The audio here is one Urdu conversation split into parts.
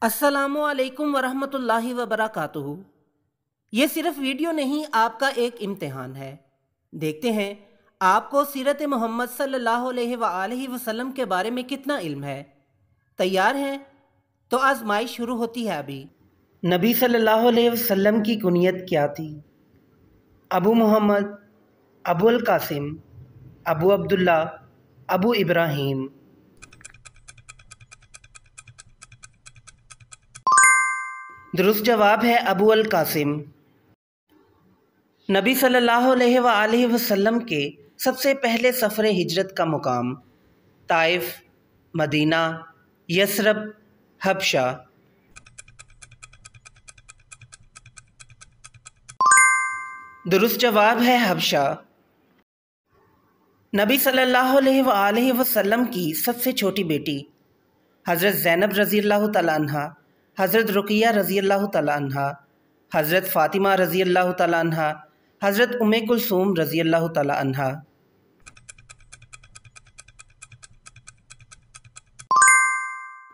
السلام علیکم ورحمۃ اللہ وبرکاتہ۔ یہ صرف ویڈیو نہیں، آپ کا ایک امتحان ہے۔ دیکھتے ہیں آپ کو سیرت محمد صلی اللہ علیہ وآلہ وسلم کے بارے میں کتنا علم ہے۔ تیار ہیں؟ تو آزمائش شروع ہوتی ہے ابھی۔ نبی صلی اللہ علیہ وسلم کی کنیت کیا تھی؟ ابو محمد، ابو القاسم، ابو عبداللہ، ابو ابراہیم۔ درست جواب ہے ابو القاسم۔ نبی صلی اللہ علیہ وآلہ وسلم کے سب سے پہلے سفر ہجرت کا مقام؟ طائف، مدینہ، یثرب، حبشہ۔ درست جواب ہے حبشہ۔ نبی صلی اللہ علیہ وآلہ وسلم کی سب سے چھوٹی بیٹی؟ حضرت زینب رضی اللہ تعالیٰ عنہ، حضرت رقیہ رضی اللہ تعالیٰ عنہ، حضرت فاطمہ رضی اللہ تعالیٰ عنہ، حضرت ام کلثوم رضی اللہ تعالیٰ عنہ۔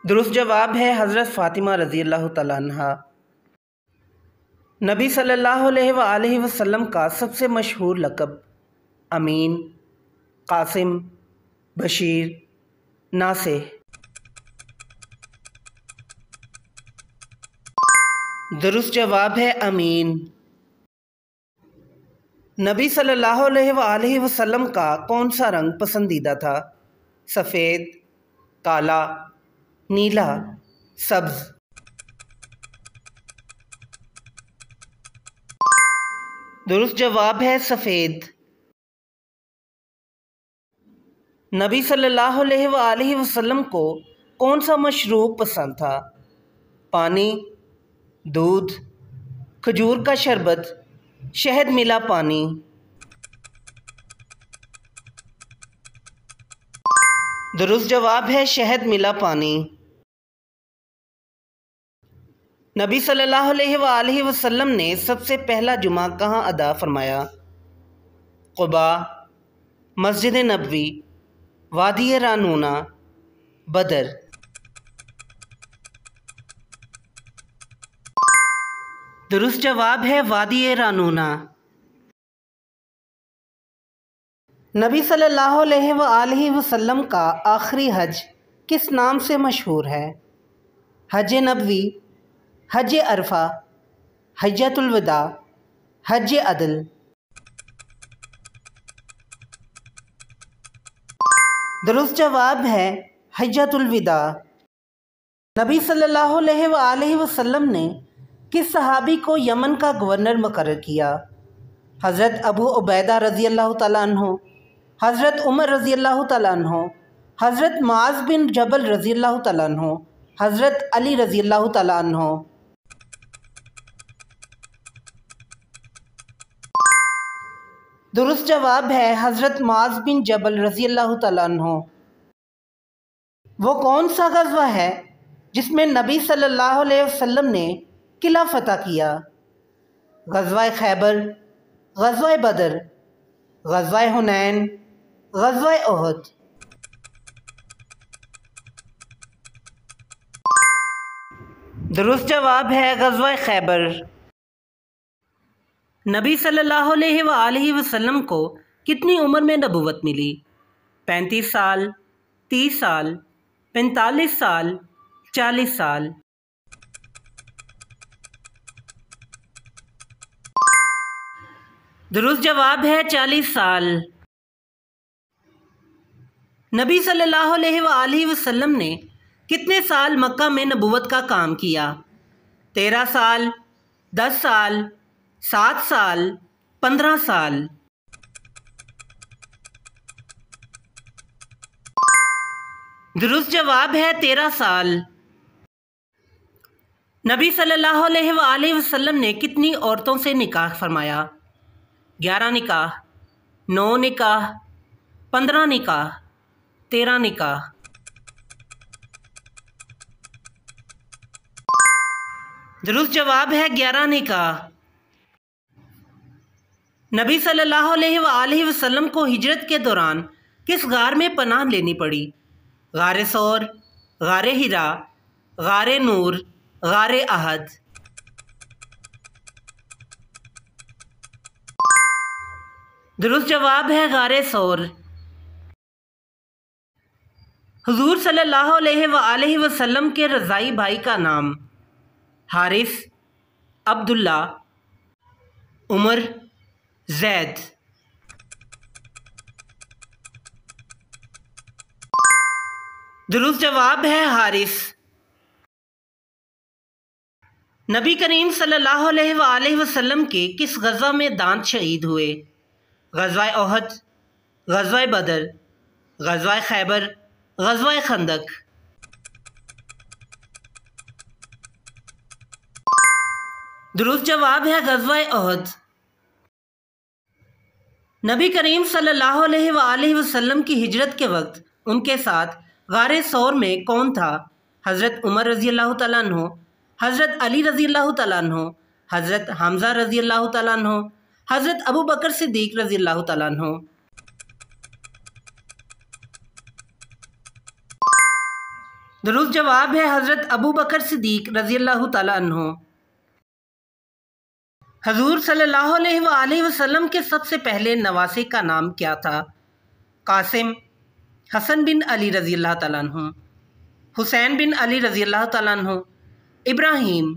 درست جواب ہے حضرت فاطمہ رضی اللہ تعالیٰ عنہ۔ نبی صلی اللہ علیہ وآلہ وسلم کا سب سے مشہور لقب؟ امین، قاسم، بشیر، ناصح۔ درست جواب ہے امین۔ نبی صلی اللہ علیہ وآلہ وسلم کا کون سا رنگ پسندیدہ تھا؟ سفید، کالا، نیلا، سبز۔ درست جواب ہے سفید۔ نبی صلی اللہ علیہ وآلہ وسلم کو کون سا مشروب پسند تھا؟ پانی، دودھ، کھجور کا شربت، شہد ملا پانی۔ درست جواب ہے شہد ملا پانی۔ نبی صلی اللہ علیہ وآلہ وسلم نے سب سے پہلا جمعہ کہاں ادا فرمایا؟ قباء، مسجد نبوی، وادی رانونہ، بدر۔ درست جواب ہے وادی رانونہ۔ نبی صلی اللہ علیہ وآلہ وسلم کا آخری حج کس نام سے مشہور ہے؟ حج نبوی، حج عرفہ، حجۃ الوداع، حج عدل۔ درست جواب ہے حجۃ الوداع۔ نبی صلی اللہ علیہ وآلہ وسلم نے کس صحابی کو یمن کا گورنر مقرر کیا؟ حضرت ابو عبیدہ رضی اللہ تعالیٰ عنہ، حضرت عمر رضی اللہ تعالیٰ عنہ، حضرت معاذ بن جبل رضی اللہ تعالیٰ عنہ، حضرت علی رضی اللہ تعالیٰ عنہ۔ درست جواب ہے حضرت معاذ بن جبل رضی اللہ تعالیٰ عنہ۔ وہ کون سا غزوہ ہے جس میں نبی صلی اللہ علیہ وسلم نے قلعہ فتح کیا؟ غزوہ خیبر، غزوہ بدر، غزوہ حنین، غزوہ احد۔ درست جواب ہے غزوہ خیبر۔ نبی صلی اللہ علیہ وآلہ وسلم کو کتنی عمر میں نبوت ملی؟ 35 سال، 30 سال، 45 سال، 40 سال۔ درست جواب ہے 40 سال۔ نبی صلی اللہ علیہ وآلہ وسلم نے کتنے سال مکہ میں نبوت کا کام کیا؟ 13 سال، 10 سال، 7 سال، 15 سال۔ درست جواب ہے 13 سال۔ نبی صلی اللہ علیہ وآلہ وسلم نے کتنی عورتوں سے نکاح فرمایا؟ 11 نکاح، 9 نکاح، 15 نکاح، 13 نکاح۔ درست جواب ہے 11 نکاح۔ نبی صلی اللہ علیہ وآلہ وسلم کو ہجرت کے دوران کس غار میں پناہ لینی پڑی؟ غار ثور، غار حرا، غار نور، غار احد؟ درست جواب ہے غار ثور۔ حضور صلی اللہ علیہ وآلہ وسلم کے رضائی بھائی کا نام؟ حارث، عبداللہ، عمر، زید۔ درست جواب ہے حارث۔ نبی کریم صلی اللہ علیہ وآلہ وسلم کے کس غزوہ میں دانت شہید ہوئے؟ غزوہ احد، غزوہ بدر، غزوہ خیبر، غزوہ خندق۔ درست جواب ہے غزوہ احد۔ نبی کریم صلی اللہ علیہ وآلہ وسلم کی ہجرت کے وقت ان کے ساتھ غار ثور میں کون تھا؟ حضرت عمر رضی اللہ تعالیٰ عنہ، حضرت علی رضی اللہ تعالیٰ عنہ، حضرت حمزہ رضی اللہ تعالیٰ عنہ، حضرت ابو بکر صدیق رضی اللہ تعالیٰ عنہ۔ درست جواب ہے حضرت ابو بکر صدیق رضی اللہ تعالیٰ عنہ۔ حضور صلی اللہ علیہ وآلہ وسلم کے سب سے پہلے نواسے کا نام کیا تھا؟ قاسم، حسن بن علی رضی اللہ تعالیٰ عنہ، حسین بن علی رضی اللہ تعالیٰ عنہ، ابراہیم۔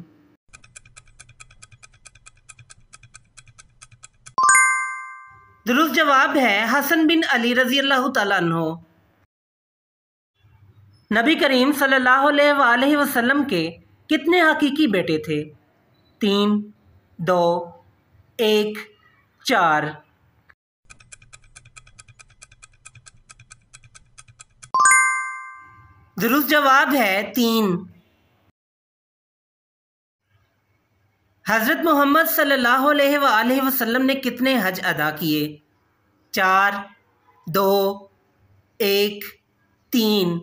درست جواب ہے حسن بن علی رضی اللہ تعالیٰ عنہ۔ نبی کریم صلی اللہ علیہ وآلہ وسلم کے کتنے حقیقی بیٹے تھے؟ 3، 2، 1، 4۔ درست جواب ہے 3۔ حضرت محمد صلی اللہ علیہ وآلہ وسلم نے کتنے حج ادا کیے؟ 4، 2، 1، 3۔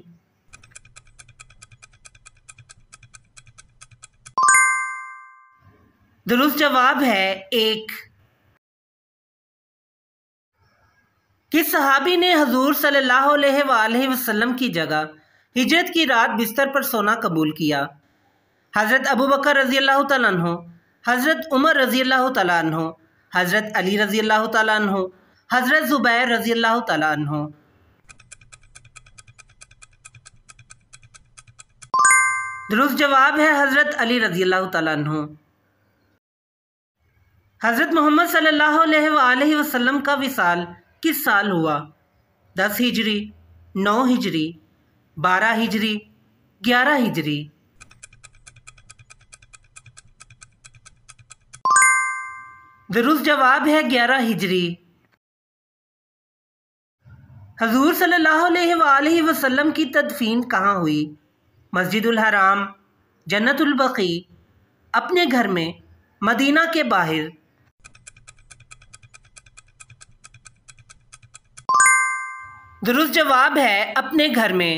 درست جواب ہے 1۔ کس صحابی نے حضور صلی اللہ علیہ وآلہ وسلم کی جگہ ہجرت کی رات بستر پر سونا قبول کیا؟ حضرت ابو بکر رضی اللہ تعالیٰ عنہ، حضرت عمر رضی اللہ تعالیٰ عنہ، حضرت علی رضی اللہ تعالیٰ عنہ، حضرت زبیر رضی اللہ تعالیٰ عنہ۔ درست جواب ہے حضرت علی رضی اللہ تعالیٰ عنہ۔ حضرت محمد صلی اللہ علیہ وآلہ وسلم کا وصال کس سال ہوا؟ 10 ہجری، 9 ہجری، 12 ہجری، 11 ہجری۔ درست جواب ہے 11 ہجری۔ حضور صلی اللہ علیہ وآلہ وسلم کی تدفین کہاں ہوئی؟ مسجد الحرام، جنت البقیع، اپنے گھر میں، مدینہ کے باہر۔ درست جواب ہے اپنے گھر میں۔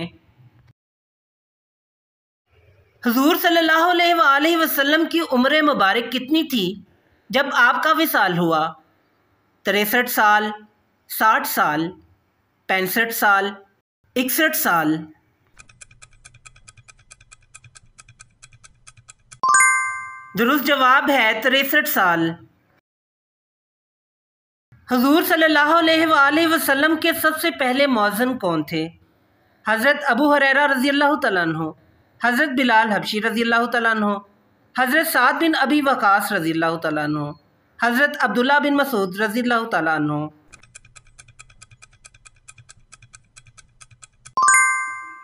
حضور صلی اللہ علیہ وآلہ وسلم کی عمر مبارک کتنی تھی جب آپ کا وصال ہوا؟ 63 سال، 60 سال، 65 سال، 61 سال۔ درست جواب ہے 63 سال۔ حضور صلی اللہ علیہ وآلہ وسلم کے سب سے پہلے مؤذن کون تھے؟ حضرت ابو ہریرہ رضی اللہ تعالیٰ عنہ، حضرت بلال حبشی رضی اللہ تعالیٰ عنہ، حضرت سعد بن ابی وقاص رضی اللہ تعالیٰ عنہ، حضرت عبداللہ بن مسعود رضی اللہ تعالیٰ عنہ۔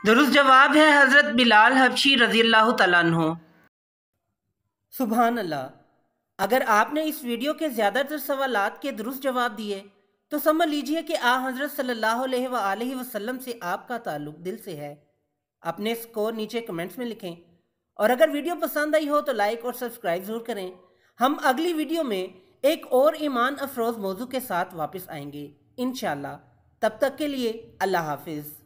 درست جواب ہے حضرت بلال حبشی رضی اللہ تعالیٰ عنہ۔ سبحان اللہ۔ اگر آپ نے اس ویڈیو کے زیادہ تر سوالات کے درست جواب دیے تو سمجھ لیجئے کہ حضرت صلی اللہ علیہ وآلہ وسلم سے آپ کا تعلق دل سے ہے۔ اپنے سکور نیچے کمنٹس میں لکھیں، اور اگر ویڈیو پسند آئی ہو تو لائک اور سبسکرائب ضرور کریں۔ ہم اگلی ویڈیو میں ایک اور ایمان افروز موضوع کے ساتھ واپس آئیں گے انشاءاللہ۔ تب تک کے لیے اللہ حافظ۔